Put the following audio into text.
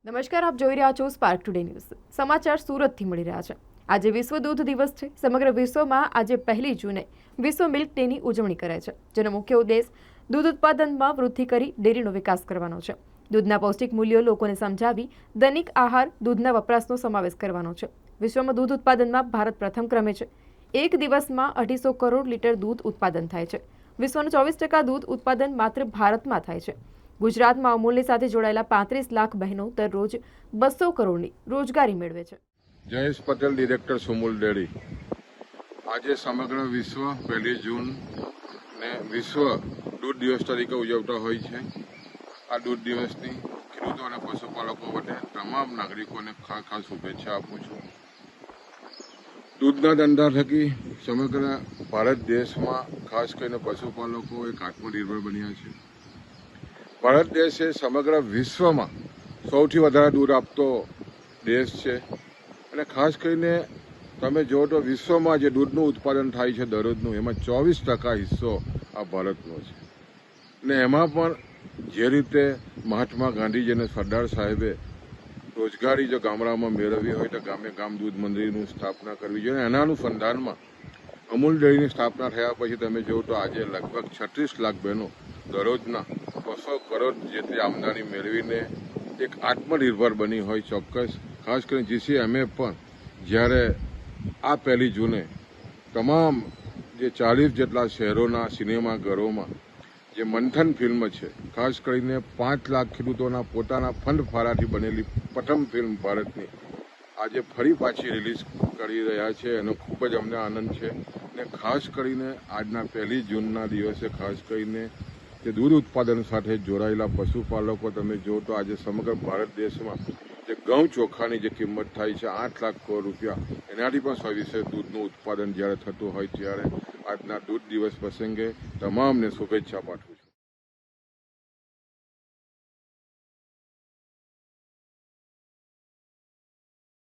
નમસ્કાર, આપ જોઈ રહ્યા છો સ્પાર્ક ટુડે ન્યૂઝ. સમાચાર સુરતથી મળી રહ્યા છે. આજે વિશ્વ દૂધ દિવસ છે. સમગ્ર વિશ્વમાં આજે 1 જૂને વિશ્વ મિલ્ક ડેની ઉજવણી કરાય છે, જેનો મુખ્ય ઉદ્દેશ દૂધ ઉત્પાદનમાં વૃદ્ધિ કરી ડેરીનો વિકાસ કરવાનો છે. દૂધના પૌષ્ટિક મૂલ્યો લોકોને સમજાવી દૈનિક આહાર દૂધના વપરાશનો સમાવેશ કરવાનો છે. વિશ્વમાં દૂધ ઉત્પાદનમાં ભારત પ્રથમ ક્રમે છે. એક દિવસમાં 250 કરોડ લીટર દૂધ ઉત્પાદન થાય છે. વિશ્વનું 24% દૂધ ઉત્પાદન માત્ર ભારતમાં થાય છે. ગુજરાતમાં અમૂલની સાથે જોડાયેલા 35 લાખ બહેનો દરરોજ 200 કરોડની રોજગારી મેળવે છે. Jayesh Patel, director Sumul dairy. આજે સમગ્ર વિશ્વ 1 જૂન ને વિશ્વ દૂધ દિવસ તરીકે ઉજવતા હોય છે. આ દૂધ દિવસની ખેડૂતો અને પશુપાલકો વડે તમામ નાગરિકોને ખાસ શુભેચ્છા આપું છું. દૂધના ધંધા થકી સમગ્ર ભારત દેશમાં ખાસ કરીને પશુપાલકો એક આત્મનિર્ભર બન્યા છે. ભારત દેશ એ સમગ્ર વિશ્વમાં સૌથી વધારે દૂધ આપતો દેશ છે અને ખાસ કરીને તમે જુઓ તો વિશ્વમાં જે દૂધનું ઉત્પાદન થાય છે દરરોજનું, એમાં 24% હિસ્સો આ ભારતનો છે. ને એમાં પણ જે રીતે મહાત્મા ગાંધીજી અને સરદાર સાહેબે રોજગારી જો ગામડામાં મેળવવી હોય તો ગામે ગામ દૂધ મંડળીની સ્થાપના કરવી જોઈએ. એના અનુસંધાનમાં અમૂલ ડેરીની સ્થાપના થયા પછી તમે જુઓ તો આજે લગભગ 36 લાખ બહેનો દરરોજના 200 કરોડ જેટલી આમદની મેળવીને એક આત્મનિર્ભર બની હોય. ચોક્કસ ખાસ કરીને GCMA પણ જ્યારે આ 1 જૂને તમામ જે 40 જેટલા શહેરોના સિનેમાઘરોમાં જે મંથન ફિલ્મ છે, ખાસ કરીને 5 લાખ ખેડૂતોના પોતાના ફંડ ફાળાથી બનેલી પ્રથમ ફિલ્મ ભારતની આજે ફરી પાછી રિલીઝ કરી રહ્યા છે. એનો ખૂબ જ અમને આનંદ છે. ને ખાસ કરીને આજના 1 જૂનના દિવસે ખાસ કરીને જે દૂધ ઉત્પાદન સાથે જોડાયેલા પશુપાલકો તમે જો તો આજે સમગ્ર ભારત દેશમાં જે ઘઉં ચોખાની જે કિંમત થાય છે 8 લાખ કરોડ રૂપિયા, એનાથી પણ સવિશેષ દૂધનું ઉત્પાદન જ્યારે થતું હોય ત્યારે આજના દૂધ દિવસ પ્રસંગે તમામને શુભેચ્છા પાઠવું છું.